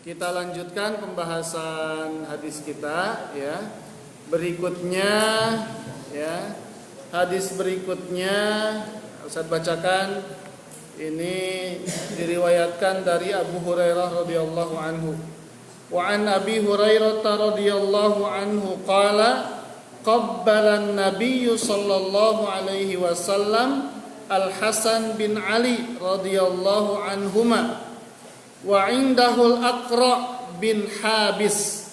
Kita lanjutkan pembahasan hadis kita ya. Berikutnya ya. Hadis berikutnya Ustaz bacakan. Ini diriwayatkan dari Abu Hurairah radhiyallahu anhu. Wa an Abi Hurairah radhiyallahu anhu qala qabbala an-nabiy sallallahu alaihi wasallam Al-Hasan bin Ali radhiyallahu anhuma wa indahul Aqra bin Habis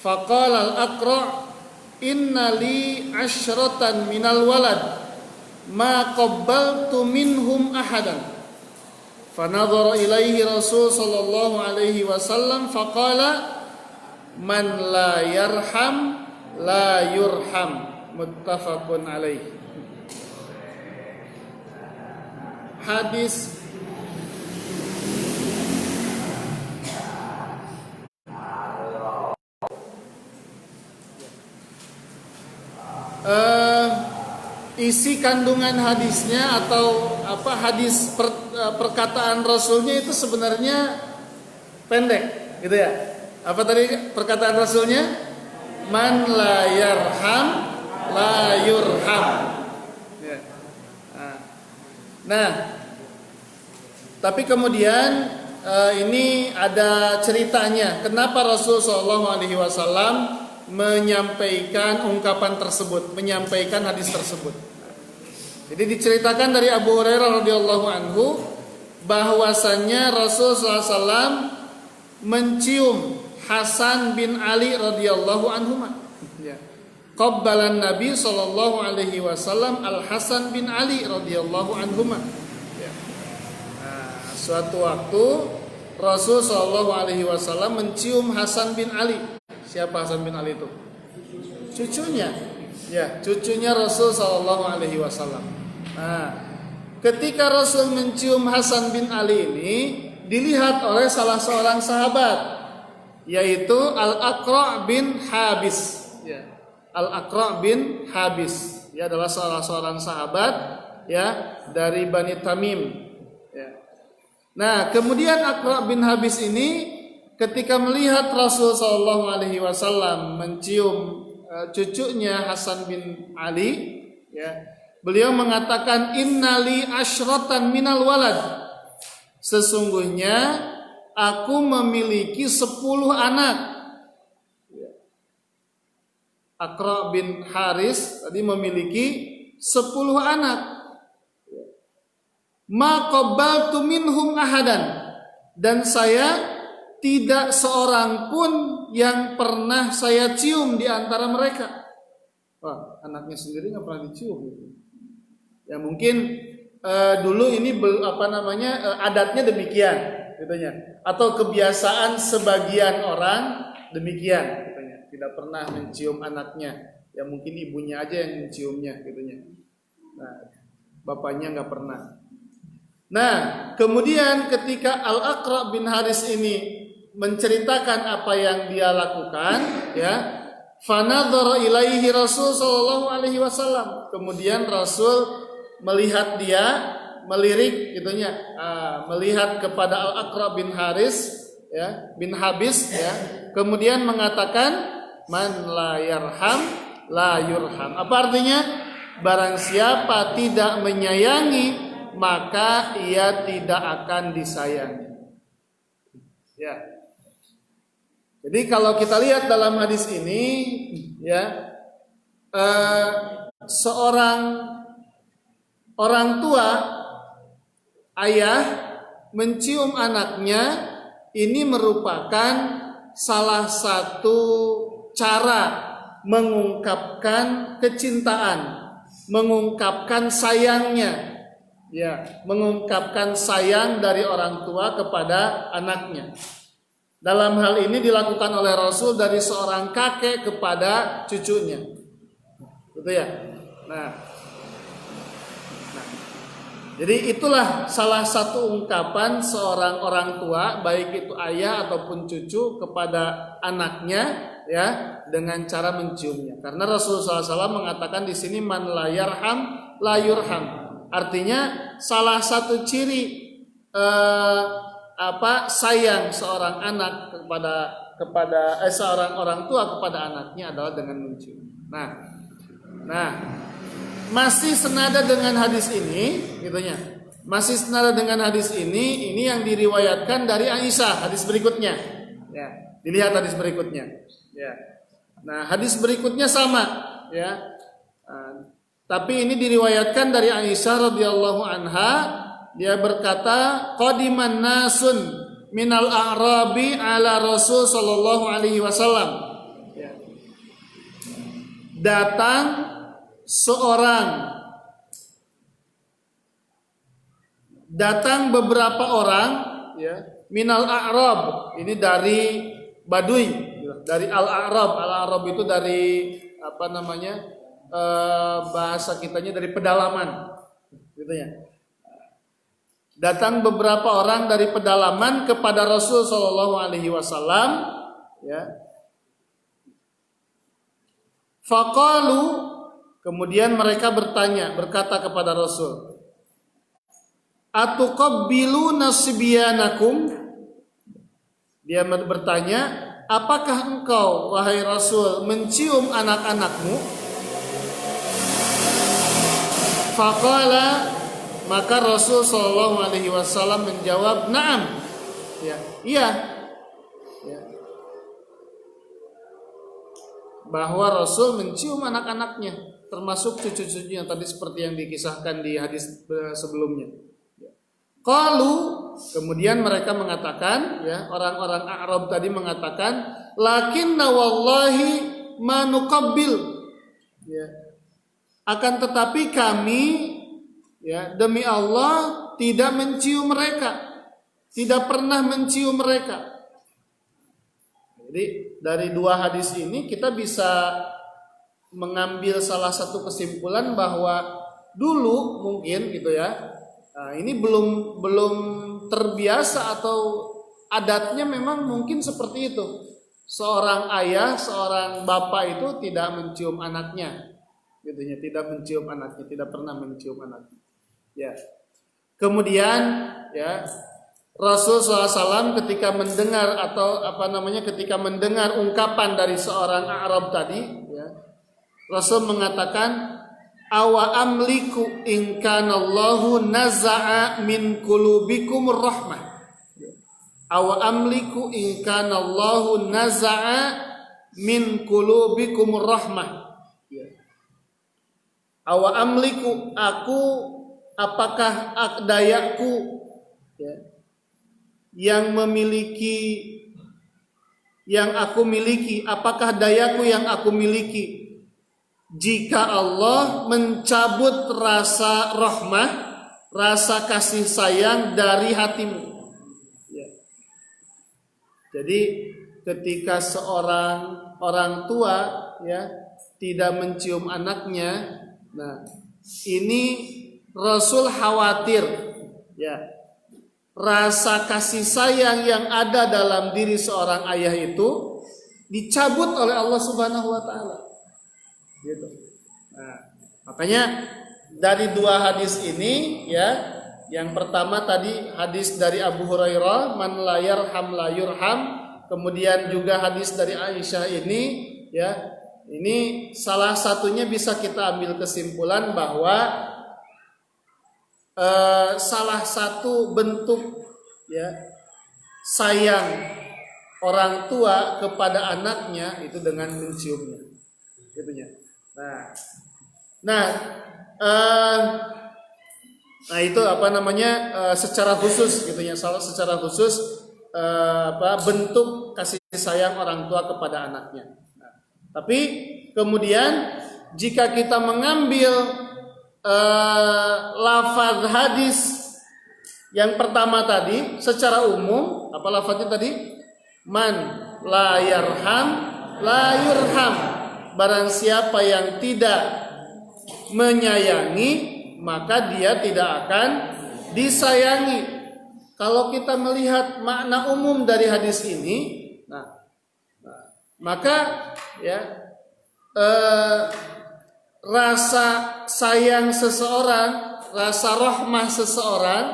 faqala al-Aqra inna li asyratan minal walad ma qabbaltu minhum ahadan fanadhara ilaihi Rasul sallallahu alaihi wasallam faqala man la yarham la yurham muttafaqun alaihi. Hadis isi kandungan hadisnya atau hadis perkataan Rasulnya itu sebenarnya pendek, gitu ya. Apa tadi perkataan Rasulnya? Man la yarham la yurham. Nah, tapi kemudian ini ada ceritanya. Kenapa Rasul SAW menyampaikan ungkapan tersebut, menyampaikan hadis tersebut? Jadi diceritakan dari Abu Hurairah radhiyallahu anhu bahwasannya Rasul SAW mencium Hasan bin Ali radhiyallahu anhuma. Ya. Qabbalan Nabi sallallahu alaihi wasallam Al-Hasan bin Ali radhiyallahu anhuma. Ya. Nah, suatu waktu Rasul sallallahu alaihi wasallam mencium Hasan bin Ali. Siapa Hasan bin Ali itu? Cucunya. Ya, cucunya Rasul sallallahu alaihi wasallam. Nah, ketika Rasul mencium Hasan bin Ali ini dilihat oleh salah seorang sahabat, yaitu Al-Aqra bin Habis. Ya. Al-Aqra bin Habis, ya, adalah salah seorang sahabat ya dari Bani Tamim. Ya. Nah, kemudian Aqra bin Habis ini ketika melihat Rasul sallallahu alaihi wasallam mencium cucunya Hasan bin Ali, ya, beliau mengatakan innali asyratan minal walad. Sesungguhnya aku memiliki 10 anak. Aqra bin Haris tadi memiliki 10 anak. Ma qabbaltu minhum ahadan, dan saya tidak seorang pun yang pernah saya cium di antara mereka. Wah, anaknya sendiri nggak pernah dicium. Ya mungkin dulu ini adatnya demikian, katanya. Atau kebiasaan sebagian orang demikian, katanya. Tidak pernah mencium anaknya. Ya mungkin ibunya aja yang menciumnya, katanya. Nah, bapaknya nggak pernah. Nah, kemudian ketika Al-Aqra bin Haris ini menceritakan apa yang dia lakukan, ya, fanadhara ilaihi Rasul sallallahu alaihi wasallam. Kemudian Rasul melihat dia, melirik gitunya, melihat kepada Al-Aqra bin Haris, ya, bin Habis, ya. Kemudian mengatakan man la yarham la yurham. Apa artinya? Barang siapa tidak menyayangi, maka ia tidak akan disayangi. Ya. Jadi kalau kita lihat dalam hadis ini, ya, seorang orang tua, ayah mencium anaknya, ini merupakan salah satu cara mengungkapkan kecintaan, mengungkapkan sayangnya, ya, mengungkapkan sayang dari orang tua kepada anaknya. Dalam hal ini dilakukan oleh Rasul dari seorang kakek kepada cucunya, gitu ya. Nah, jadi itulah salah satu ungkapan seorang orang tua, baik itu ayah ataupun cucu, kepada anaknya, ya, dengan cara menciumnya. Karena Rasulullah SAW mengatakan di sini man la yarham la yurham. Artinya salah satu ciri sayang seorang anak kepada seorang orang tua kepada anaknya adalah dengan mencium. Nah, masih senada dengan hadis ini, gitunya. Masih senada dengan hadis ini yang diriwayatkan dari Aisyah, hadis berikutnya. Ya, dilihat hadis berikutnya. Ya. Nah, hadis berikutnya sama, ya. Tapi ini diriwayatkan dari Aisyah radhiyallahu anha. Dia berkata, qadiman nasun minal a'rabi ala Rasul sallallahu alaihi wasallam. Datang beberapa orang, ya, minal a'rab, ini dari Baduy, dari al-a'rab. Al-a'rab itu dari bahasa kitanya dari pedalaman, gitu ya. Datang beberapa orang dari pedalaman kepada Rasul sallallahu alaihi wasallam, ya. Faqalu, kemudian mereka berkata kepada Rasul, atuqabbiluna sibyanakum? Dia bertanya, apakah engkau wahai Rasul mencium anak-anakmu? Faqala, maka Rasul sallallahu alaihi wasallam menjawab, "Na'am." Ya, iya. Ya. Bahwa Rasul mencium anak-anaknya, termasuk cucu-cucunya tadi seperti yang dikisahkan di hadis sebelumnya. Qalu, kemudian mereka mengatakan, ya, orang-orang Arab tadi mengatakan, "Lakinna wallahi ma nuqabbil." Ya. Akan tetapi kami, ya, demi Allah tidak mencium mereka, tidak pernah mencium mereka. Jadi dari dua hadis ini kita bisa mengambil salah satu kesimpulan bahwa dulu mungkin gitu ya, ini belum terbiasa atau adatnya memang mungkin seperti itu. Seorang ayah, seorang bapak itu tidak mencium anaknya, gitu ya, tidak mencium anaknya, tidak pernah mencium anaknya. Ya. Kemudian, ya, Rasul SAW ketika mendengar ketika mendengar ungkapan dari seorang Arab tadi, ya, Rasul mengatakan, awa amliku in kanallahu naza'a min qulubikumur rahmah. Awa amliku in kanallahu naza'a min qulubikumur rahmah. Awa amliku, apakah dayaku, ya, yang aku miliki, apakah dayaku yang aku miliki jika Allah mencabut rasa rahmah, rasa kasih sayang dari hatimu, ya. Jadi ketika seorang orang tua, ya, tidak mencium anaknya, nah ini Rasul khawatir, ya, rasa kasih sayang yang ada dalam diri seorang ayah itu dicabut oleh Allah Subhanahu wa taala. Gitu. Nah, makanya dari dua hadis ini, ya, yang pertama tadi hadis dari Abu Hurairah, man la yarham la yurham, kemudian juga hadis dari Aisyah ini, ya, ini salah satunya bisa kita ambil kesimpulan bahwa salah satu bentuk, ya, sayang orang tua kepada anaknya itu dengan menciumnya, gitunya. Nah, itu secara khusus, gitunya, secara khusus bentuk kasih sayang orang tua kepada anaknya. Nah, tapi kemudian jika kita mengambil lafaz hadis yang pertama tadi secara umum, apa lafaznya tadi? Man la yarham la yurham. Barang siapa yang tidak menyayangi, maka dia tidak akan disayangi. Kalau kita melihat makna umum dari hadis ini, maka, ya, rasa sayang seseorang, rasa rahmah seseorang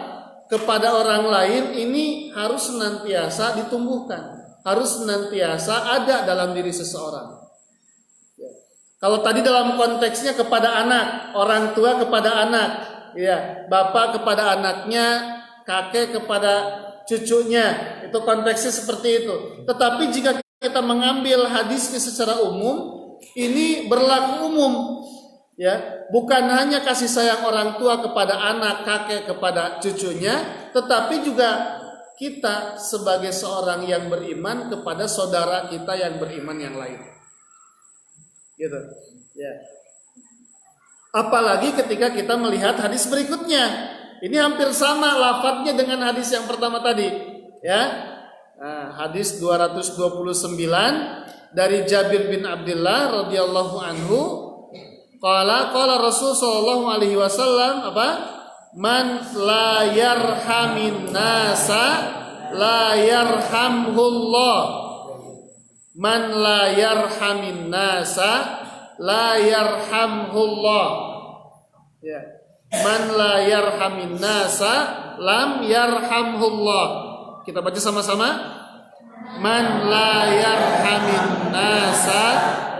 kepada orang lain ini harus senantiasa ditumbuhkan, harus senantiasa ada dalam diri seseorang. Kalau tadi dalam konteksnya kepada anak, orang tua kepada anak, ya, bapak kepada anaknya, kakek kepada cucunya, itu konteksnya seperti itu. Tetapi jika kita mengambil hadisnya secara umum, ini berlaku umum, ya, bukan hanya kasih sayang orang tua kepada anak, kakek kepada cucunya, tetapi juga kita sebagai seorang yang beriman kepada saudara kita yang beriman yang lain. Gitu, ya. Apalagi ketika kita melihat hadis berikutnya, ini hampir sama lafadznya dengan hadis yang pertama tadi, ya. Nah, hadis 229 dari Jabir bin Abdullah radhiyallahu anhu, qala Rasul sallallahu alaihi wasallam apa? Man la yarhamin nasa la yarhamhullah. Man la yarhamin nasa la yarhamhullah. Ya. Man la yarhamin nasa lam yarhamhullah. Kita baca sama-sama. Man la yarhamin nasa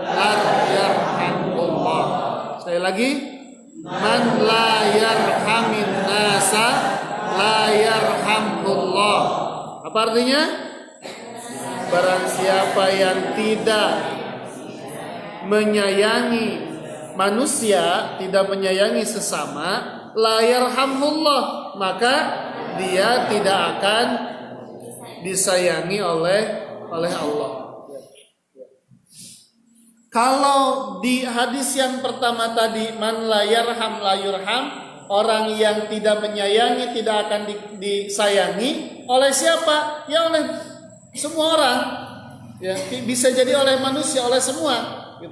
la yarhamhullah. Sekali lagi. Man la yarhamin nasa la yarhamhullah. Apa artinya? Barang siapa yang tidak menyayangi manusia, tidak menyayangi sesama, la yarhamullah, maka dia tidak akan disayangi oleh Allah. Kalau di hadis yang pertama tadi, man la yarham la yurham, orang yang tidak menyayangi tidak akan disayangi oleh siapa? Ya oleh semua orang, ya, bisa jadi oleh manusia, oleh semua, gitu.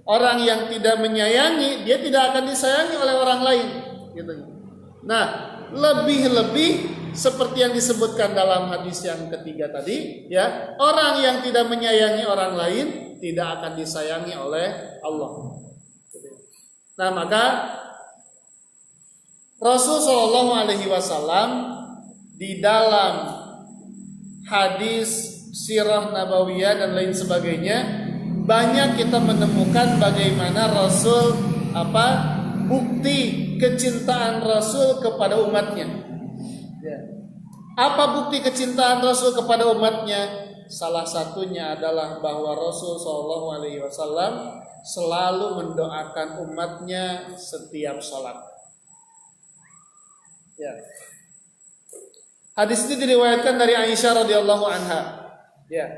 Orang yang tidak menyayangi, dia tidak akan disayangi oleh orang lain, gitu. Nah, lebih-lebih seperti yang disebutkan dalam hadis yang ketiga tadi, ya, orang yang tidak menyayangi orang lain tidak akan disayangi oleh Allah. Nah, maka Rasulullah Shallallahu Alaihi Wasallam di dalam hadis sirah nabawiyah dan lain sebagainya, banyak kita menemukan bagaimana Rasul bukti kecintaan Rasul kepada umatnya. Ya. Apa bukti kecintaan Rasul kepada umatnya? Salah satunya adalah bahwa Rasul Shallallahu Alaihi Wasallam selalu mendoakan umatnya setiap sholat. Ya. Hadis ini diriwayatkan dari Aisyah radhiyallahu anha. Ya.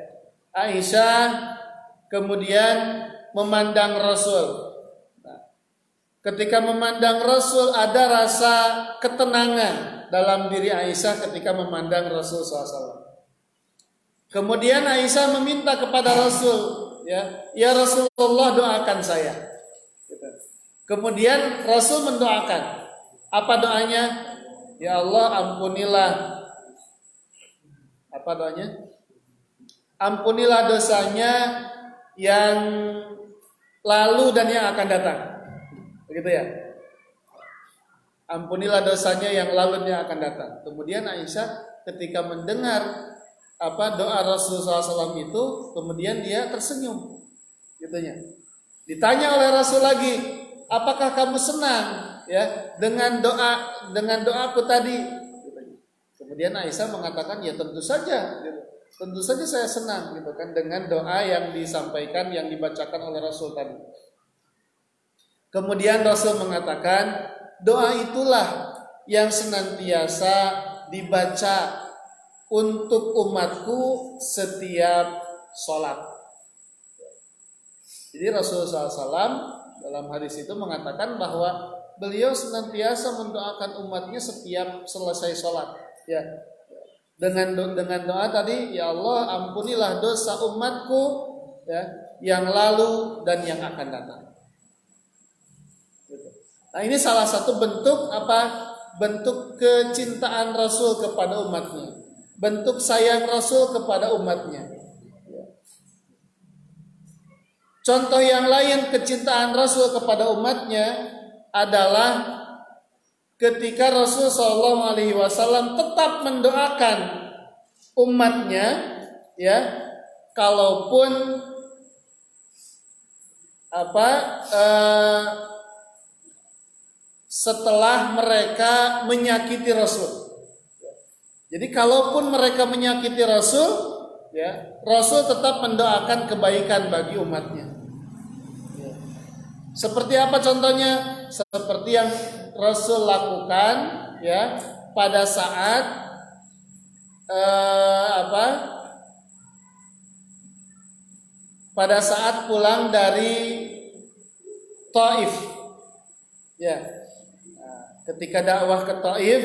Aisyah kemudian memandang Rasul. Nah, ketika memandang Rasul ada rasa ketenangan dalam diri Aisyah ketika memandang Rasul SAW. Kemudian Aisyah meminta kepada Rasul, ya Rasulullah doakan saya. Kemudian Rasul mendoakan. Apa doanya? Ya Allah ampunilah. Apa doanya? Ampunilah dosanya yang lalu dan yang akan datang. Begitu ya? Ampunilah dosanya yang lalu dan yang akan datang. Kemudian Aisyah ketika mendengar doa Rasulullah SAW itu, kemudian dia tersenyum. Gitunya. Ditanya oleh Rasul lagi, apakah kamu senang ya dengan doaku tadi? Kemudian Aisyah mengatakan, ya tentu saja, tentu saja saya senang gitu kan dengan doa yang disampaikan, yang dibacakan oleh Rasul tadi. Kemudian Rasul mengatakan, doa itulah yang senantiasa dibaca untuk umatku setiap sholat. Jadi Rasulullah SAW dalam hadis itu mengatakan bahwa beliau senantiasa mendoakan umatnya setiap selesai sholat. Ya, dengan doa tadi, ya Allah ampunilah dosa umatku ya, yang lalu dan yang akan datang. Nah ini salah satu bentuk bentuk kecintaan Rasul kepada umatnya, bentuk sayang Rasul kepada umatnya. Contoh yang lain kecintaan Rasul kepada umatnya adalah ketika Rasul Shallallahu Alaihi Wasallam tetap mendoakan umatnya, ya, kalaupun setelah mereka menyakiti Rasul. Jadi kalaupun mereka menyakiti Rasul, ya, Rasul tetap mendoakan kebaikan bagi umatnya. Seperti apa contohnya? Seperti yang Rasul lakukan, ya, pada saat pada saat pulang dari Taif, ya. Ketika dakwah ke Taif,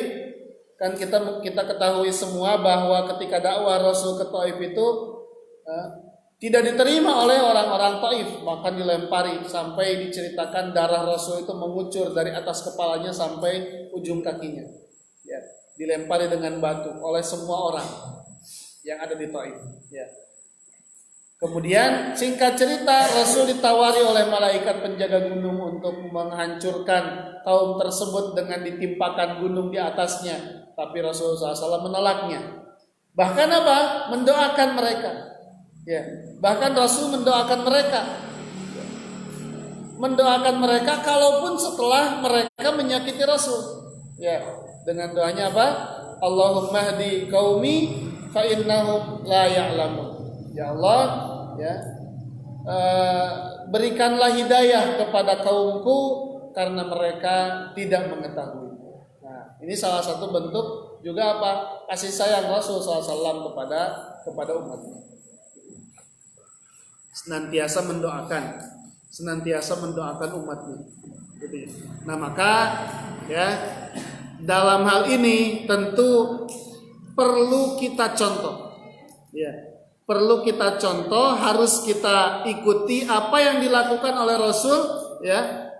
kan kita ketahui semua bahwa ketika dakwah Rasul ke Taif itu tidak diterima oleh orang-orang Taif, bahkan dilempari sampai diceritakan darah Rasul itu mengucur dari atas kepalanya sampai ujung kakinya. Ya, dilempari dengan batu oleh semua orang yang ada di Taif. Ya. Kemudian singkat cerita, Rasul ditawari oleh malaikat penjaga gunung untuk menghancurkan kaum tersebut dengan ditimpakan gunung di atasnya. Tapi Rasulullah SAW menolaknya. Bahkan apa? Mendoakan mereka. Ya, bahkan Rasul mendoakan mereka. Mendoakan mereka kalaupun setelah mereka menyakiti Rasul. Ya, dengan doanya apa? Allahumma hdi qaumi fa innahum la ya'lamun. Ya Allah, ya, berikanlah hidayah kepada kaumku karena mereka tidak mengetahui. Nah, ini salah satu bentuk juga apa? Kasih sayang Rasul SAW kepada umatnya. Senantiasa mendoakan umatnya. Nah, maka ya, dalam hal ini tentu perlu kita contoh. Ya. Perlu kita contoh, harus kita ikuti apa yang dilakukan oleh Rasul, ya.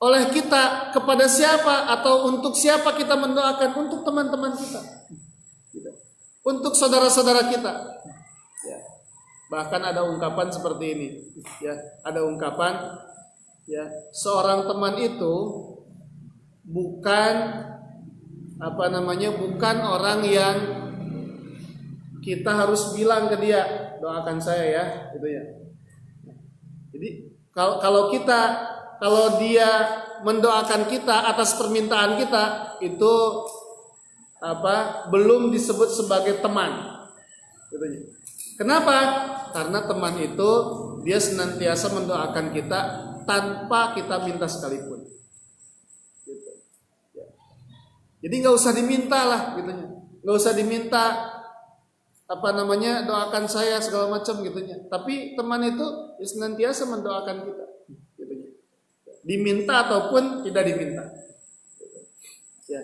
Oleh kita kepada siapa atau untuk siapa kita mendoakan? Untuk teman-teman kita, untuk saudara-saudara kita. Ya. Bahkan ada ungkapan seperti ini, ya. Ada ungkapan, ya, seorang teman itu bukan bukan orang yang kita harus bilang ke dia, doakan saya ya, gitu ya. Jadi kalau dia mendoakan kita atas permintaan kita, itu belum disebut sebagai teman, gitu ya. Kenapa? Karena teman itu dia senantiasa mendoakan kita tanpa kita minta sekalipun. Gitu. Ya. Jadi nggak usah diminta lah, gitu ya. Nggak usah diminta doakan saya segala macam gitunya. Tapi teman itu senantiasa mendoakan kita, gitunya. Diminta ataupun tidak diminta. Ya.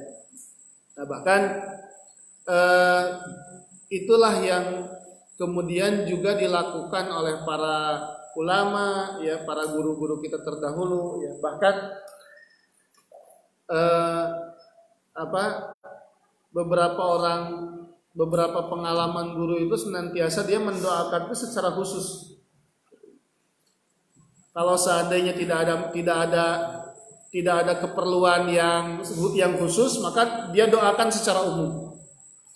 Nah, bahkan itulah yang kemudian juga dilakukan oleh para ulama, ya, para guru-guru kita terdahulu, ya. Bahkan beberapa pengalaman guru itu senantiasa dia mendoakan itu secara khusus. Kalau seandainya tidak ada keperluan yang khusus, maka dia doakan secara umum.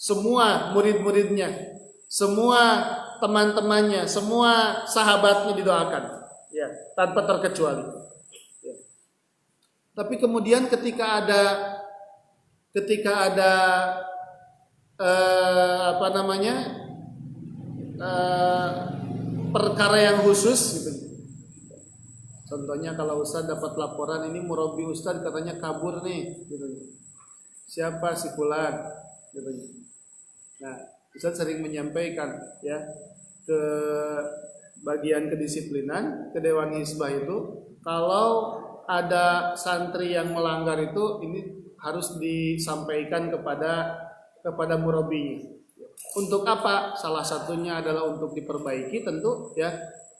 Semua murid-muridnya, semua teman-temannya, semua sahabatnya didoakan, ya, tanpa terkecuali. Ya. Tapi kemudian ketika ada perkara yang khusus gitu. Contohnya kalau Ustaz dapat laporan ini murabi Ustaz katanya kabur nih gitu. Siapa si fulan gitu. Nah, Ustaz sering menyampaikan, ya, ke bagian kedisiplinan, ke Dewan Hizbah itu, kalau ada santri yang melanggar itu, ini harus disampaikan kepada murabinya. Untuk apa? Salah satunya adalah untuk diperbaiki tentu, ya,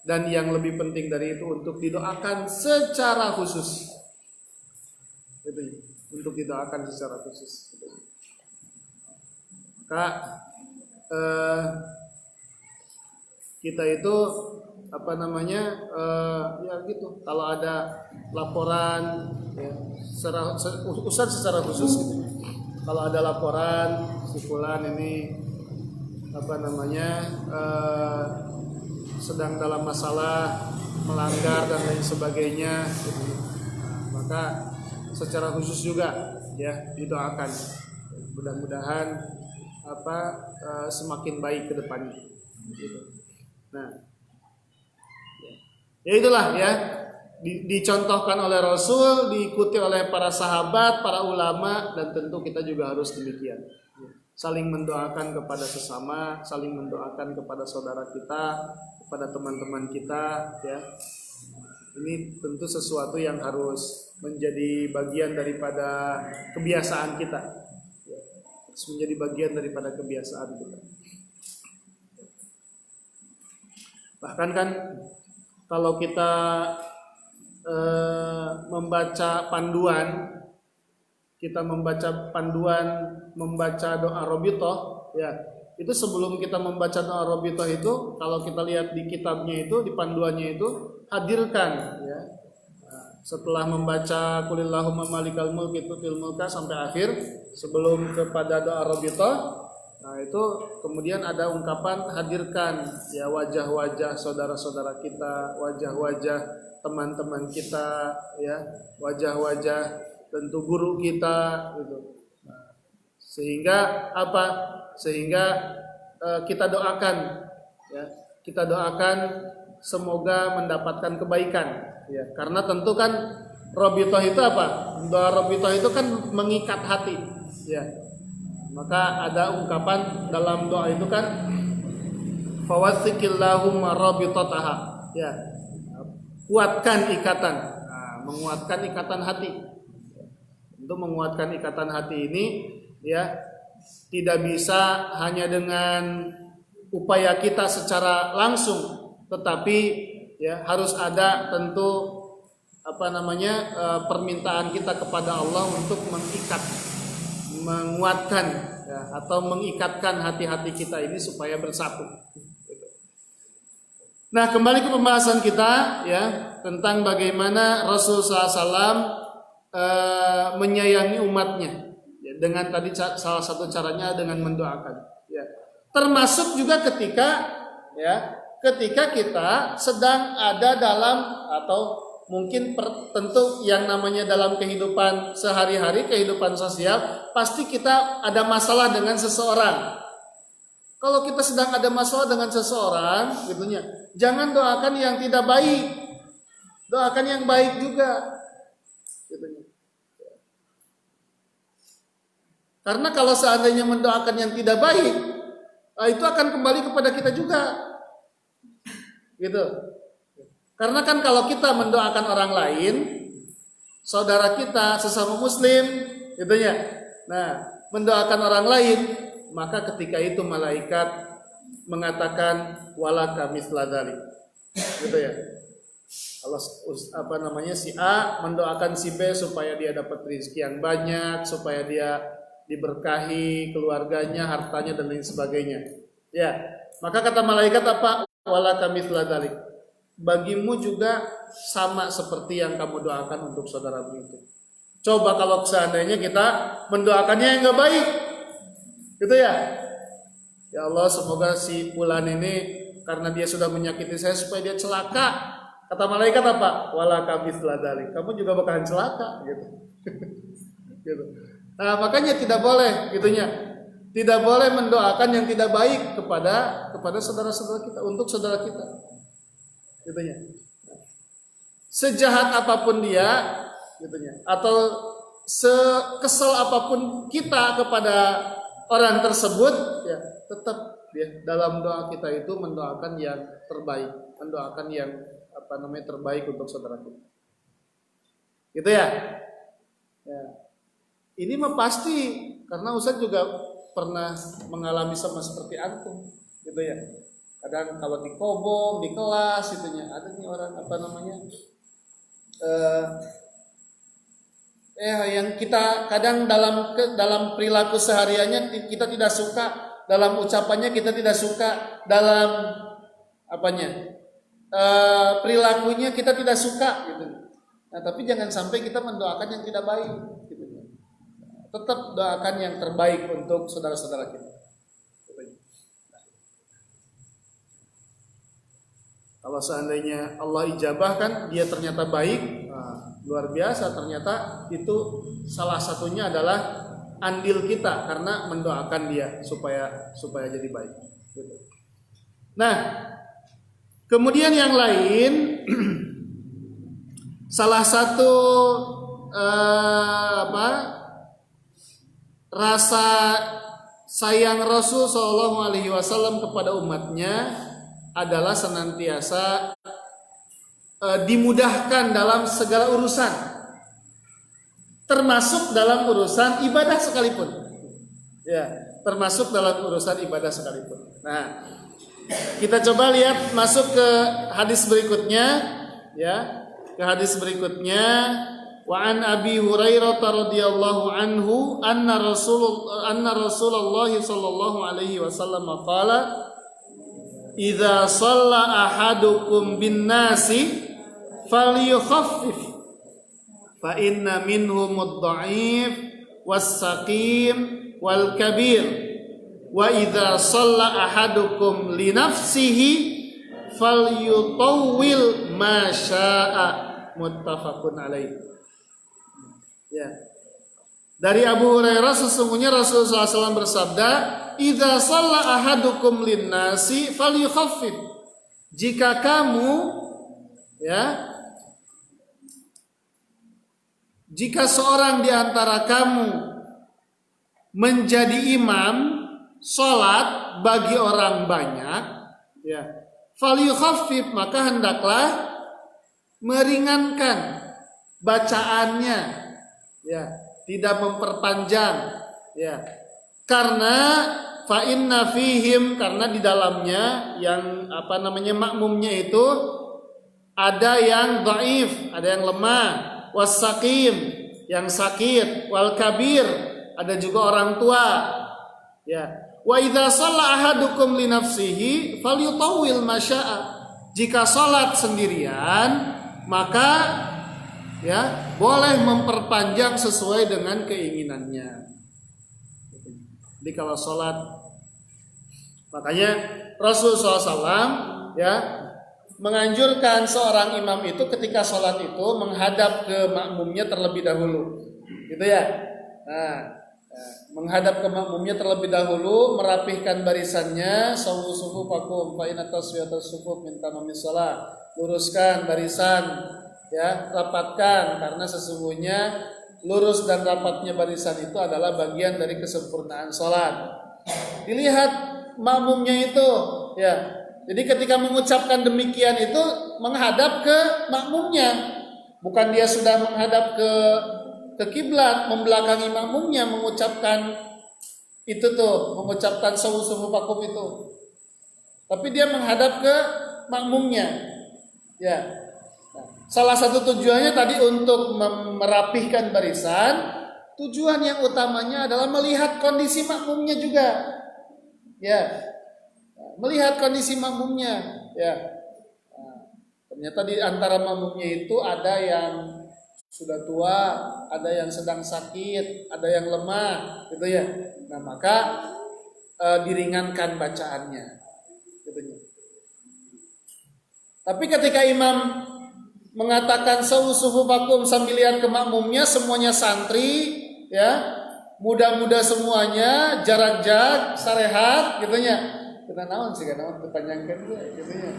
dan yang lebih penting dari itu untuk didoakan secara khusus. Itu, untuk didoakan secara khusus. Maka kita itu apa namanya ya gitu. Kalau ada laporan ya, Ustaz secara khusus gitu. Kalau ada laporan si fulan ini apa namanya sedang dalam masalah melanggar dan lain sebagainya gitu. Maka secara khusus juga ya didoakan mudah-mudahan semakin baik ke depannya gitu. Nah, ya itulah ya dicontohkan oleh Rasul, diikuti oleh para sahabat, para ulama, dan tentu kita juga harus demikian. Saling mendoakan kepada sesama, saling mendoakan kepada saudara kita, kepada teman-teman kita ya. Ini tentu sesuatu yang harus menjadi bagian daripada kebiasaan kita. Harus menjadi bagian daripada kebiasaan kita. Bahkan kan kalau kita membaca panduan, membaca doa Robitoh ya. Itu sebelum kita membaca doa Robitoh itu, kalau kita lihat di kitabnya itu, di panduannya itu, hadirkan ya. Setelah membaca Qulillahumma malikal mulki tu'til mulka sampai akhir, sebelum kepada doa Robitoh, nah itu kemudian ada ungkapan hadirkan ya wajah-wajah saudara-saudara kita, wajah-wajah teman-teman kita ya, wajah-wajah tentu guru kita gitu. Nah, sehingga apa? Sehingga kita doakan ya, kita doakan semoga mendapatkan kebaikan ya. Karena tentu kan Robitoh itu apa? Doa Robitoh itu kan mengikat hati ya. Maka ada ungkapan dalam doa itu kan fawathiqillahumma rabitataha ya. Kuatkan ikatan. Nah, menguatkan ikatan hati. Untuk menguatkan ikatan hati ini ya tidak bisa hanya dengan upaya kita secara langsung, tetapi ya harus ada tentu permintaan kita kepada Allah untuk menguatkan ya, atau mengikatkan hati-hati kita ini supaya bersatu. Nah, kembali ke pembahasan kita ya tentang bagaimana Rasulullah SAW menyayangi umatnya. Dengan tadi salah satu caranya dengan mendoakan ya. Termasuk juga ketika kita sedang ada dalam atau mungkin tentu yang namanya dalam kehidupan sehari-hari, kehidupan sosial, pasti kita ada masalah dengan seseorang. Kalau kita sedang ada masalah dengan seseorang gitunya, jangan doakan yang tidak baik. Doakan yang baik juga gitunya. Karena kalau seandainya mendoakan yang tidak baik, itu akan kembali kepada kita juga. Gitu. Karena kan kalau kita mendoakan orang lain, saudara kita, sesama muslim, gitu ya. Nah, mendoakan orang lain, maka ketika itu malaikat mengatakan walaka misla dzalik. Gitu ya. Kalau si A mendoakan si B supaya dia dapat rezeki yang banyak, supaya dia diberkahi keluarganya, hartanya dan lain sebagainya. Ya, maka kata malaikat apa? Walaka mithla dzalik. Bagimu juga sama seperti yang kamu doakan untuk saudaramu itu. Coba kalau seandainya kita mendoakannya yang enggak baik. Gitu ya. Ya Allah, semoga si fulan ini karena dia sudah menyakiti saya supaya dia celaka. Kata malaikat apa? Walaka mithla dzalik. Kamu juga bakalan celaka gitu. Gitu. Nah, makanya tidak boleh gitunya. Tidak boleh mendoakan yang tidak baik kepada saudara-saudara kita, untuk saudara kita. Gitunya. Sejahat apapun dia gitunya, atau sekesal apapun kita kepada orang tersebut ya, tetap ya dalam doa kita itu mendoakan yang terbaik, mendoakan yang terbaik untuk saudara kita. Gitu ya. Ya. Ini mah pasti karena Ustaz juga pernah mengalami sama seperti antum, gitu ya. Kadang kalau di kobong, di kelas, itunya ada nih orang yang kita kadang dalam perilaku sehariannya kita tidak suka, dalam ucapannya kita tidak suka, dalam apanya? Perilakunya kita tidak suka gitu. Nah, tapi jangan sampai kita mendoakan yang tidak baik gitu. Tetap doakan yang terbaik untuk saudara-saudara kita. Kalau seandainya Allah ijabah kan dia ternyata baik, nah, luar biasa, ternyata itu salah satunya adalah andil kita karena mendoakan dia supaya jadi baik. Gitu. Nah, kemudian yang lain, salah satu rasa sayang Rasul Shallallahu Alaihi Wasallam kepada umatnya adalah senantiasa dimudahkan dalam segala urusan, termasuk dalam urusan ibadah sekalipun. Ya, termasuk dalam urusan ibadah sekalipun. Nah, kita coba lihat masuk ke hadis berikutnya, ya, ke hadis berikutnya. Wa an Abi Hurairah radhiyallahu anhu anna Rasulullah sallallahu alaihi wasallam qala idza shalla ahadukum bin nasi falyukhaffif fa inna minhum ad-dha'if was-saqim wal kabir wa idza shalla ahadukum li nafsihi falyutawwil ma syaa muttafaqun alaih. Ya. Dari Abu Hurairah sesungguhnya Rasulullah SAW bersabda, "Idza shalla ahadukum linnasi falyukhaffif." Jika kamu, ya, jika seorang di antara kamu menjadi imam salat bagi orang banyak, ya, falyukhaffif, maka hendaklah meringankan bacaannya, ya, tidak memperpanjang, ya, karena fa inna fihim, karena di dalamnya yang makmumnya itu ada yang dhaif, ada yang lemah, was-saqim, yang sakit, wal kabir, ada juga orang tua, ya. Wa idza shalla ahadukum li nafsihi falyutawwil ma syaa. Jika salat sendirian, maka, ya, boleh memperpanjang sesuai dengan keinginannya. Jadi kalau sholat, makanya Rasulullah SAW, ya, menganjurkan seorang imam itu ketika sholat itu menghadap ke makmumnya terlebih dahulu, gitu ya. Nah, menghadap ke makmumnya terlebih dahulu, merapihkan barisannya, sawu sufufakum fa inna taswiyatas sufuf min tamamis shalah. Luruskan barisan, ya, rapatkan, karena sesungguhnya lurus dan rapatnya barisan itu adalah bagian dari kesempurnaan sholat. Dilihat makmumnya itu, ya. Jadi ketika mengucapkan demikian itu menghadap ke makmumnya, bukan dia sudah menghadap ke kiblat, membelakangi makmumnya mengucapkan itu tuh, mengucapkan sawu sufufakum itu. Tapi dia menghadap ke makmumnya, ya. Salah satu tujuannya tadi untuk merapihkan barisan. Tujuan yang utamanya adalah melihat kondisi makmumnya juga, ya, melihat kondisi makmumnya, ya. Ternyata di antara makmumnya itu ada yang sudah tua, ada yang sedang sakit, ada yang lemah, gitu ya. Nah, maka diringankan bacaannya, gitu ya. Tapi ketika imam mengatakan sawu sufufakum sambil lihat ke makmumnya, semuanya santri, ya, muda-muda semuanya, jarak sarehat, gitunya. Kita naon sih, naon dipanjangkan gitunya.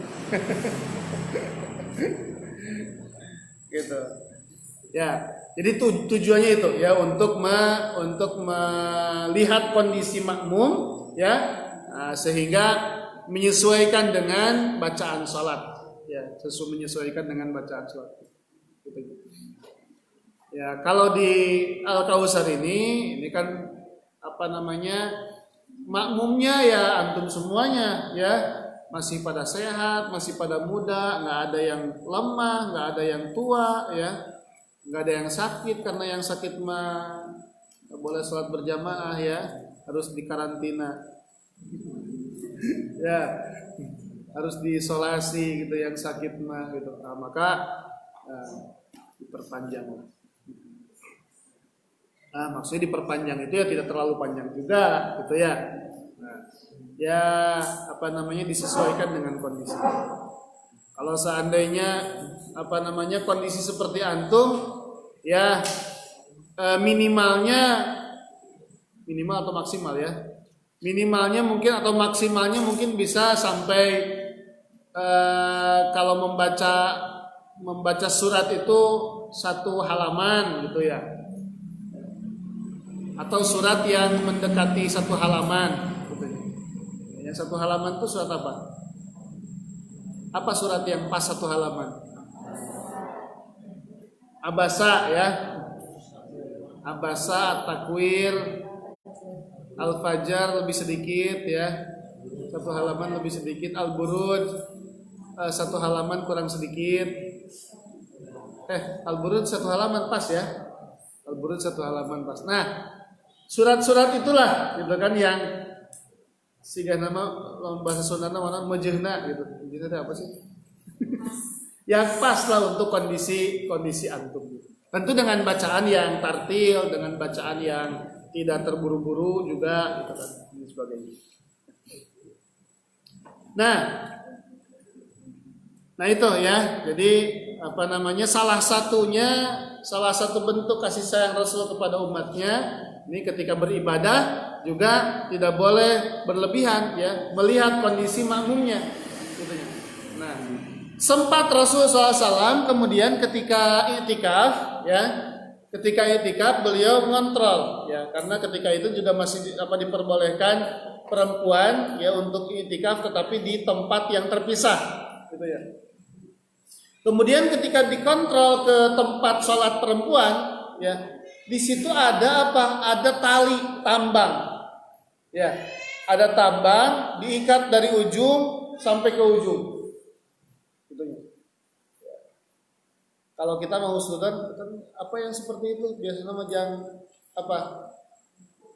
Gitu. Ya, jadi tujuannya itu, ya, untuk melihat kondisi makmum, ya, sehingga menyesuaikan dengan bacaan salat. Ya, sesuai menyesuaikan dengan bacaan sholat. Ya, kalau di Al-Kautsar ini kan makmumnya ya antum semuanya, ya, masih pada sehat, masih pada muda, nggak ada yang lemah, nggak ada yang tua, ya, nggak ada yang sakit, karena yang sakit mah nggak boleh sholat berjamaah, ya, harus dikarantina. Ya. harus diisolasi gitu yang sakit mah gitu. Nah, maka diperpanjang. Nah, maksudnya diperpanjang itu ya tidak terlalu panjang juga gitu ya. Nah, ya apa namanya disesuaikan dengan kondisi. Kalau seandainya apa namanya kondisi seperti antum ya minimal atau maksimal ya. Minimalnya mungkin atau maksimalnya mungkin bisa sampai kalau membaca surat itu 1 halaman gitu ya. Atau surat yang mendekati 1 halaman gitu ya. Yang 1 halaman itu surat apa? Apa surat yang pas 1 halaman? Abasa ya. Abasa, At-Takwir, Al-Fajr lebih sedikit ya. 1 halaman lebih sedikit. Al-Buruj 1 halaman kurang sedikit. Al-Buruj 1 halaman pas ya. Al-Buruj 1 halaman pas. Nah, surat-surat itulah gitu kan yang siga nama bahasa Sundana mana mejehna gitu. Jadi apa sih? Yang pas lah untuk kondisi antum. Tentu dengan bacaan yang tartil, dengan bacaan yang tidak terburu-buru juga gitu kan dan sebagainya. Nah itu ya. Jadi apa namanya salah satu bentuk kasih sayang Rasul kepada umatnya ini ketika beribadah juga tidak boleh berlebihan ya, melihat kondisi makmumnya gitu ya. Nah, sempat Rasulullah SAW kemudian ketika i'tikaf beliau mengontrol ya, karena ketika itu juga masih diperbolehkan perempuan ya untuk i'tikaf tetapi di tempat yang terpisah gitu ya. Kemudian ketika dikontrol ke tempat sholat perempuan ya, di situ ada apa? Ada tali tambang. Ya, ada tambang diikat dari ujung sampai ke ujung. Gitu ya. Kalau kita mau usulkan apa yang seperti itu biasanya nama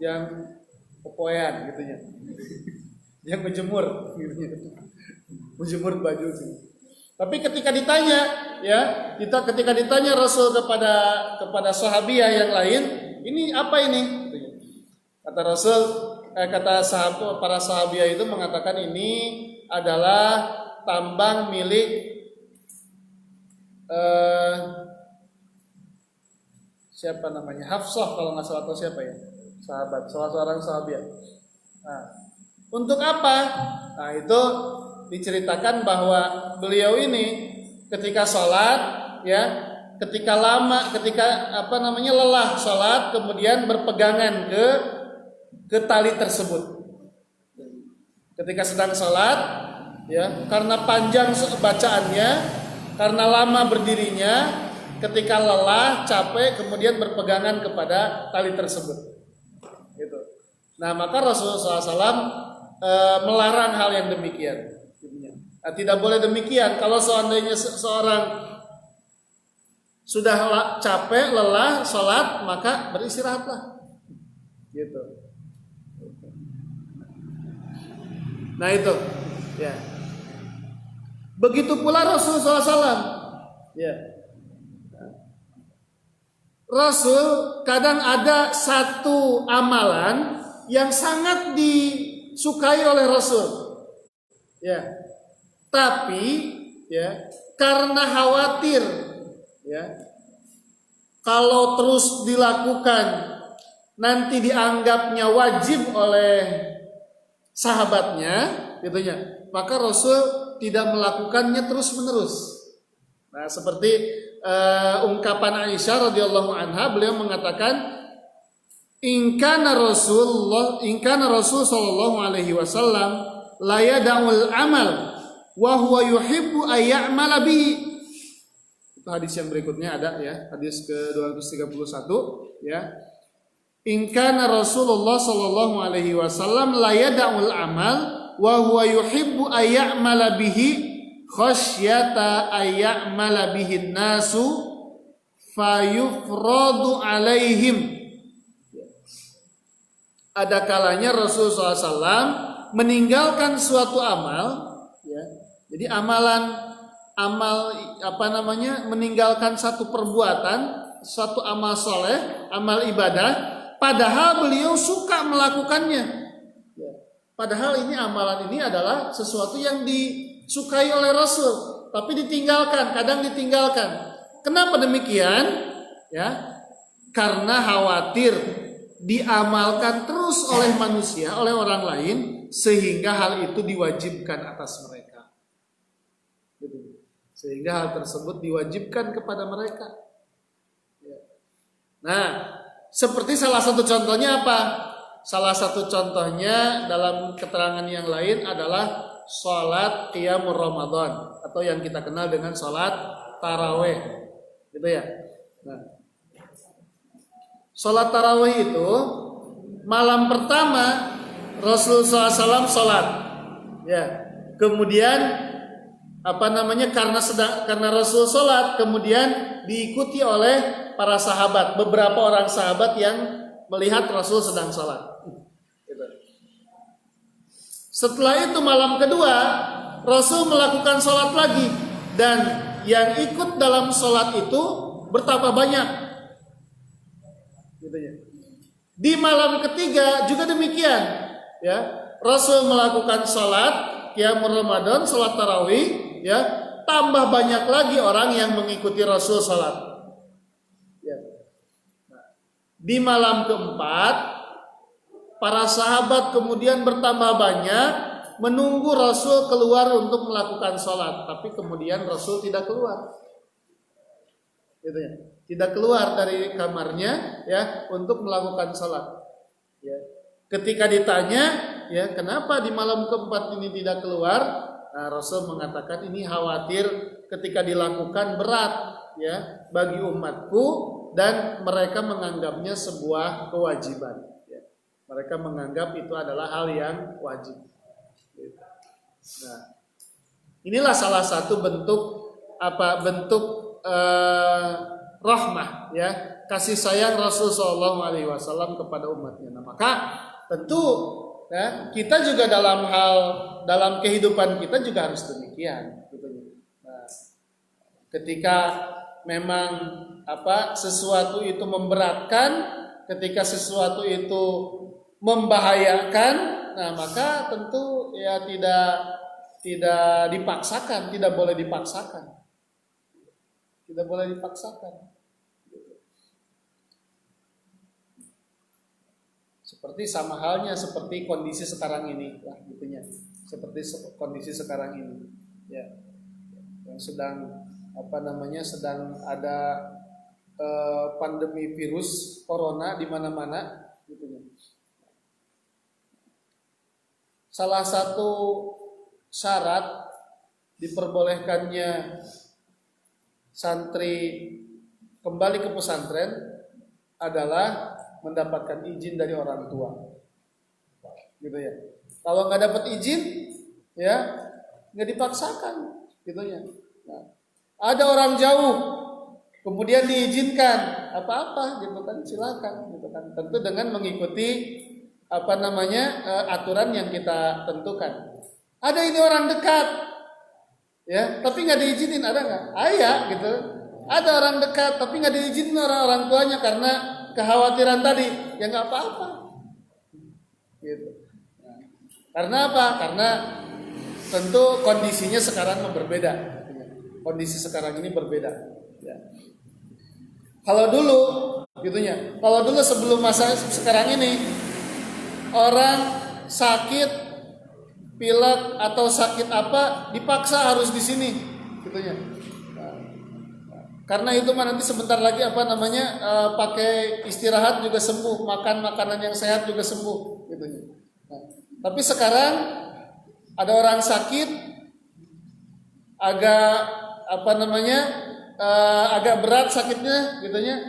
yang pepoean gitu ya. Yang menjemur gitu ya. Menjemur baju gitu. Tapi ketika ditanya Rasul kepada sahabiah yang lain, ini apa ini? Kata Rasul, para sahabiah itu mengatakan ini adalah tambang milik siapa namanya? Hafsah kalau nggak salah atau siapa ya? Salah seorang sahabiah. Nah, untuk apa? Nah, itu diceritakan bahwa beliau ini ketika sholat ya, ketika lelah sholat kemudian berpegangan ke tali tersebut. Ketika sedang sholat ya, karena panjang bacaannya, karena lama berdirinya, ketika lelah capek kemudian berpegangan kepada tali tersebut. Gitu. Nah, maka Rasulullah SAW melarang hal yang demikian. Nah, tidak boleh demikian. Kalau seandainya seorang sudah capek, lelah, sholat, maka beristirahatlah. Gitu. Nah itu, ya. Begitu pula Rasulullah SAW. Ya. Rasul kadang ada satu amalan yang sangat disukai oleh Rasul. Ya. Tapi ya karena khawatir ya kalau terus dilakukan nanti dianggapnya wajib oleh sahabatnya gitu ya, maka Rasul tidak melakukannya terus-menerus. Nah, seperti ungkapan Aisyah radhiyallahu anha, beliau mengatakan in kana Rasul sallallahu alaihi wasallam la yada'ul amal wa huwa yuhibbu ay ya'mala bihi. Itu hadis yang berikutnya ada ya, hadis ke-231 ya. In kana Rasulullah sallallahu alaihi wasallam la yada'ul amal wa huwa yuhibbu ay ya'mala bihi khasyata ay ya'mala bihi nasu fayufradu alaihim. Ada kalanya Rasulullah SAW meninggalkan suatu amal ya, Jadi meninggalkan satu perbuatan, suatu amal soleh, amal ibadah, padahal beliau suka melakukannya. Padahal ini amalan ini adalah sesuatu yang disukai oleh Rasul, tapi ditinggalkan, kadang ditinggalkan. Kenapa demikian? Ya, karena khawatir diamalkan terus oleh manusia, oleh orang lain, sehingga hal itu diwajibkan atas mereka. Sehingga hal tersebut diwajibkan kepada mereka. Nah, seperti salah satu contohnya apa? Salah satu contohnya dalam keterangan yang lain adalah sholat qiyamul Ramadan, atau yang kita kenal dengan sholat taraweh, gitu ya. Nah, sholat taraweh itu malam pertama Rasulullah SAW sholat, ya. Kemudian karena Rasul sholat, kemudian diikuti oleh para sahabat, beberapa orang sahabat yang melihat Rasul sedang sholat. Setelah itu malam kedua Rasul melakukan sholat lagi, dan yang ikut dalam sholat itu bertambah banyak. Di malam ketiga juga demikian, ya. Rasul melakukan sholat qiyamul Ramadan, sholat tarawih, ya, tambah banyak lagi orang yang mengikuti Rasul sholat. Ya. Di malam keempat, para sahabat kemudian bertambah banyak menunggu Rasul keluar untuk melakukan sholat, tapi kemudian Rasul tidak keluar, gitu ya. Tidak keluar dari kamarnya, ya, untuk melakukan sholat. Ya. Ketika ditanya, ya, kenapa di malam keempat ini tidak keluar? Nah, Rasul mengatakan ini khawatir ketika dilakukan berat, ya, bagi umatku, dan mereka menganggapnya sebuah kewajiban. Ya. Mereka menganggap itu adalah hal yang wajib. Nah, inilah salah satu bentuk rahmah, ya, kasih sayang Rasul SAW kepada umatnya. Nah, maka tentu, ya, kita juga dalam kehidupan kita juga harus demikian. Nah, ketika memang sesuatu itu memberatkan, ketika sesuatu itu membahayakan, nah maka tentu ya tidak dipaksakan, tidak boleh dipaksakan. Tidak boleh dipaksakan. Seperti sama halnya seperti kondisi sekarang ini, lah, gitunya. Seperti kondisi sekarang ini, ya, yang sedang sedang ada pandemi virus corona di mana-mana, gitunya. Salah satu syarat diperbolehkannya santri kembali ke pesantren adalah mendapatkan izin dari orang tua, gitu ya. Kalau nggak dapat izin, ya nggak dipaksakan, gitu ya. Nah, ada orang jauh, kemudian diizinkan, apa-apa, gitu kan, silakan, gitu kan. Tentu dengan mengikuti aturan yang kita tentukan. Ada ini orang dekat, ya, tapi nggak diizinin, ada nggak? Ada, gitu. Ada orang dekat, tapi nggak diizinin orang tuanya karena kekhawatiran tadi, ya nggak apa-apa. Gitu. Nah, karena apa? Karena tentu kondisinya sekarang berbeda. Kondisi sekarang ini berbeda. Ya. Kalau dulu, gitunya. Kalau dulu sebelum masa sekarang ini, orang sakit pilek atau sakit apa dipaksa harus di sini, gitunya. Karena itu nanti sebentar lagi pakai istirahat juga sembuh, makan makanan yang sehat juga sembuh, gitunya. Nah, tapi sekarang ada orang sakit agak berat sakitnya, gitunya.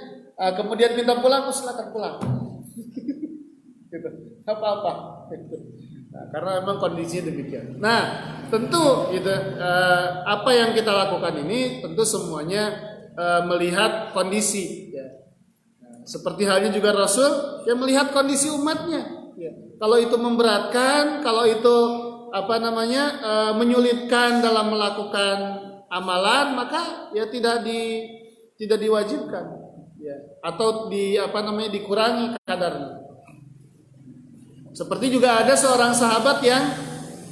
Kemudian minta pulang, silakan pulang. Gitu. Apa-apa. Nah, karena memang kondisinya demikian. Nah, tentu gitu, apa yang kita lakukan ini tentu semuanya melihat kondisi, ya. Nah, seperti halnya juga Rasul yang melihat kondisi umatnya, ya. Kalau itu memberatkan, kalau itu menyulitkan dalam melakukan amalan, maka ya tidak diwajibkan, ya, atau dikurangi kadarnya. Seperti juga ada seorang sahabat yang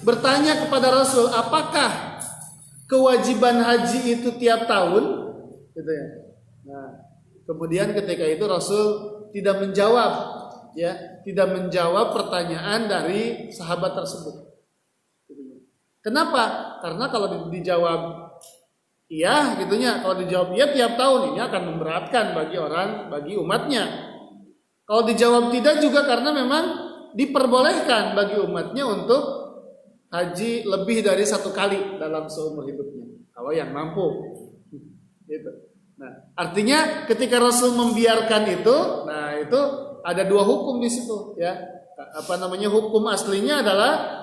bertanya kepada Rasul, apakah kewajiban haji itu tiap tahun, gitu ya. Nah, kemudian ketika itu Rasul tidak menjawab, ya, tidak menjawab pertanyaan dari sahabat tersebut. Kenapa? Karena kalau dijawab iya, gitunya. Kalau dijawab iya tiap tahun, ini akan memberatkan bagi umatnya. Kalau dijawab tidak juga karena memang diperbolehkan bagi umatnya untuk haji lebih dari 1 kali dalam seumur hidupnya. Kalau yang mampu, gitu. Nah, artinya ketika Rasul membiarkan itu, nah itu ada 2 hukum di situ, ya. Hukum aslinya adalah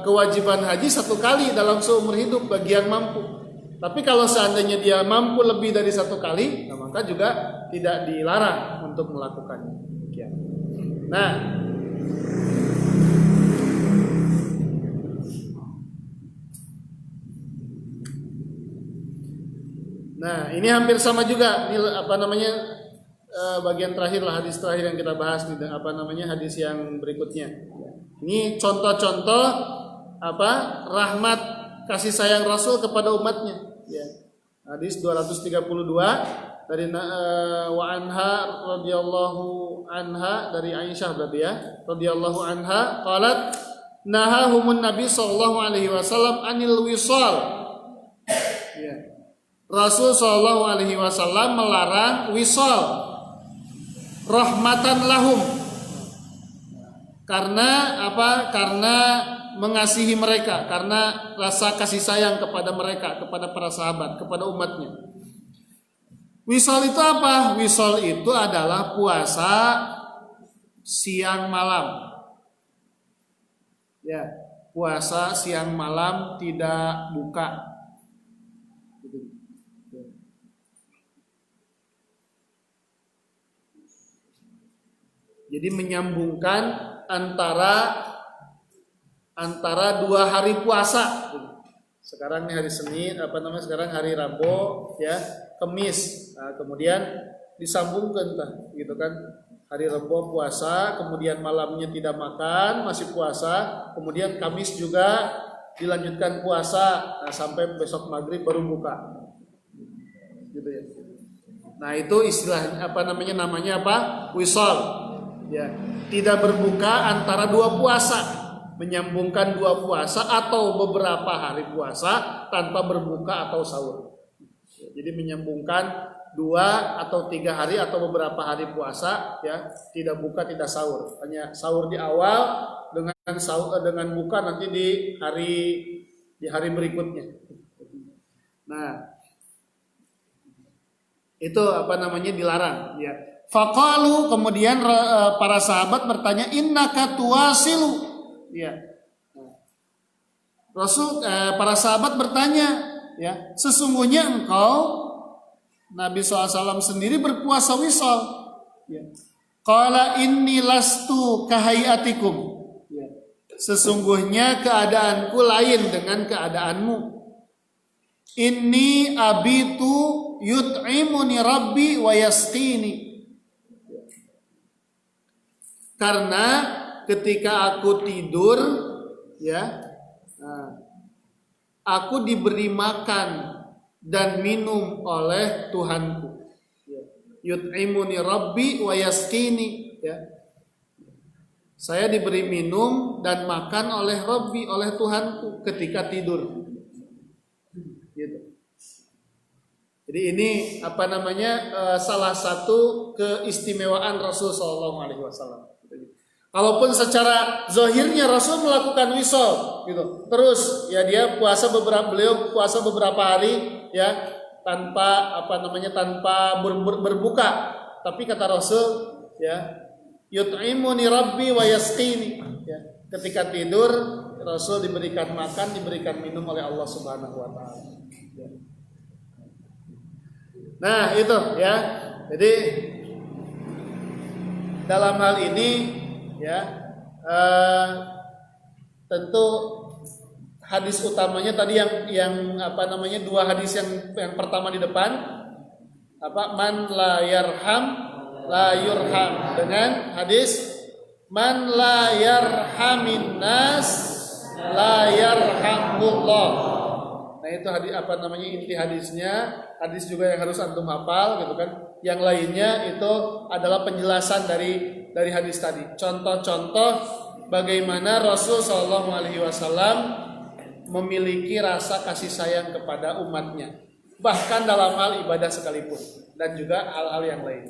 kewajiban haji 1 kali dalam seumur hidup bagi yang mampu. Tapi kalau seandainya dia mampu lebih dari 1 kali, nah maka juga tidak dilarang untuk melakukannya. Nah, ini hampir sama juga. Ini bagian terakhir lah, hadis terakhir yang kita bahas nih, hadis yang berikutnya. Ini contoh-contoh rahmat kasih sayang Rasul kepada umatnya, ya. Hadis 232 dari wa anha radhiyallahu anha, dari Aisyah berarti ya, radhiyallahu anha qalat nahahumun nabi sallallahu alaihi wasallam anil wisal, ya. Rasul sallallahu alaihi wasallam melarang wisal rahmatan lahum. Karena apa? Karena mengasihi mereka, karena rasa kasih sayang kepada mereka, kepada para sahabat, kepada umatnya. Wisal itu apa? Wisal itu adalah puasa siang malam. Ya, puasa siang malam tidak buka. Jadi menyambungkan antara 2 hari puasa. Sekarang ini hari Senin, sekarang hari Rabu, ya, Kamis. Nah, kemudian disambungkan gitu kan. Hari Rabu puasa, kemudian malamnya tidak makan, masih puasa, kemudian Kamis juga dilanjutkan puasa, nah, sampai besok maghrib baru buka. Gitu ya. Nah, itu istilahnya namanya apa? Wisal. Ya, tidak berbuka antara 2 puasa, menyambungkan 2 puasa atau beberapa hari puasa tanpa berbuka atau sahur. Jadi menyambungkan 2 atau 3 hari atau beberapa hari puasa, ya, tidak buka tidak sahur, hanya sahur di awal dengan buka nanti di hari berikutnya. Nah, itu dilarang, ya. Faqalu, kemudian para sahabat bertanya, innaka tuwasilu, ya. Para sahabat bertanya, ya, sesungguhnya engkau Nabi SAW sendiri berpuasa wisal, ya. Qala inni lastu kahayatikum, ya. Sesungguhnya keadaanku lain dengan keadaanmu. Inni abitu yut'imuni rabbi wa yasqini. Karena ketika aku tidur, ya, aku diberi makan dan minum oleh Tuhanku. Yut'imuni rabbi wa yasqini, ya. Saya diberi minum dan makan oleh Rabbi, oleh Tuhanku ketika tidur. Gitu. Jadi ini salah satu keistimewaan Rasul sallallahu alaihi wasallam. Kalaupun secara zahirnya Rasul melakukan wisal, gitu, terus ya beliau puasa beberapa hari, ya, tanpa tanpa berbuka, tapi kata Rasul, ya, yut'imuni rabbi wa yasqini, ya, ketika tidur Rasul diberikan makan, diberikan minum oleh Allah Subhanahu wa taala. Ya. Nah, itu, ya. Jadi dalam hal ini, ya, tentu hadis utamanya tadi yang apa namanya, dua hadis yang pertama di depan, apa, man la yarham la yurham, dengan hadis man la yarhamin nas la yarhamullah. Nah itu hadis, apa namanya, inti hadisnya. Hadis juga yang harus antum hafal gitu kan. Yang lainnya itu adalah penjelasan dari hadis tadi. Contoh-contoh bagaimana Rasul Shallallahu Alaihi Wasallam memiliki rasa kasih sayang kepada umatnya, bahkan dalam hal ibadah sekalipun, dan juga hal-hal yang lain.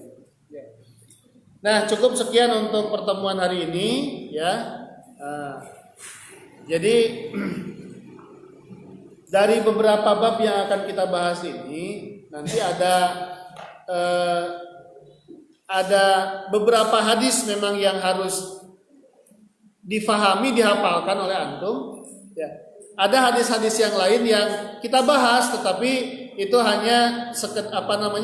Nah, cukup sekian untuk pertemuan hari ini, ya. Jadi dari beberapa bab yang akan kita bahas ini, nanti ada beberapa hadis memang yang harus difahami, dihafalkan oleh antum. Ya. Ada hadis-hadis yang lain yang kita bahas, tetapi itu hanya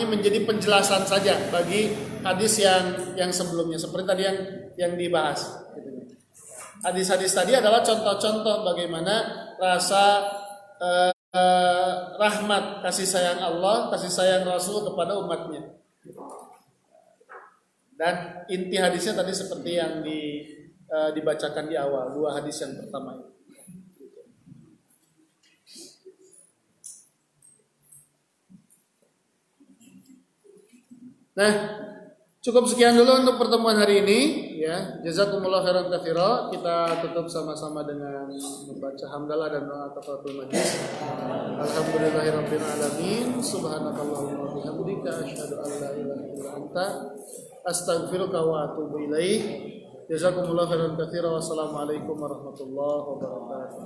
menjadi penjelasan saja bagi hadis yang sebelumnya, seperti tadi yang dibahas. Hadis-hadis tadi adalah contoh-contoh bagaimana rasa rahmat, kasih sayang Allah, kasih sayang Rasul kepada umatnya. Dan inti hadisnya tadi seperti yang dibacakan di awal, dua hadis yang pertama. Nah, cukup sekian dulu untuk pertemuan hari ini, ya. Jazakumullah khairan katsira. Kita tutup sama-sama dengan membaca hamdalah dan doa kafaratul majlis. Alhamdulillahirabbil alamin. Subhanakallahumma wa bihamdika asyhadu an la ilaha illa anta astaghfiruka wa atubu ilaik. Jazakumullah khairan katsira. Wassalamualaikum warahmatullahi wabarakatuh.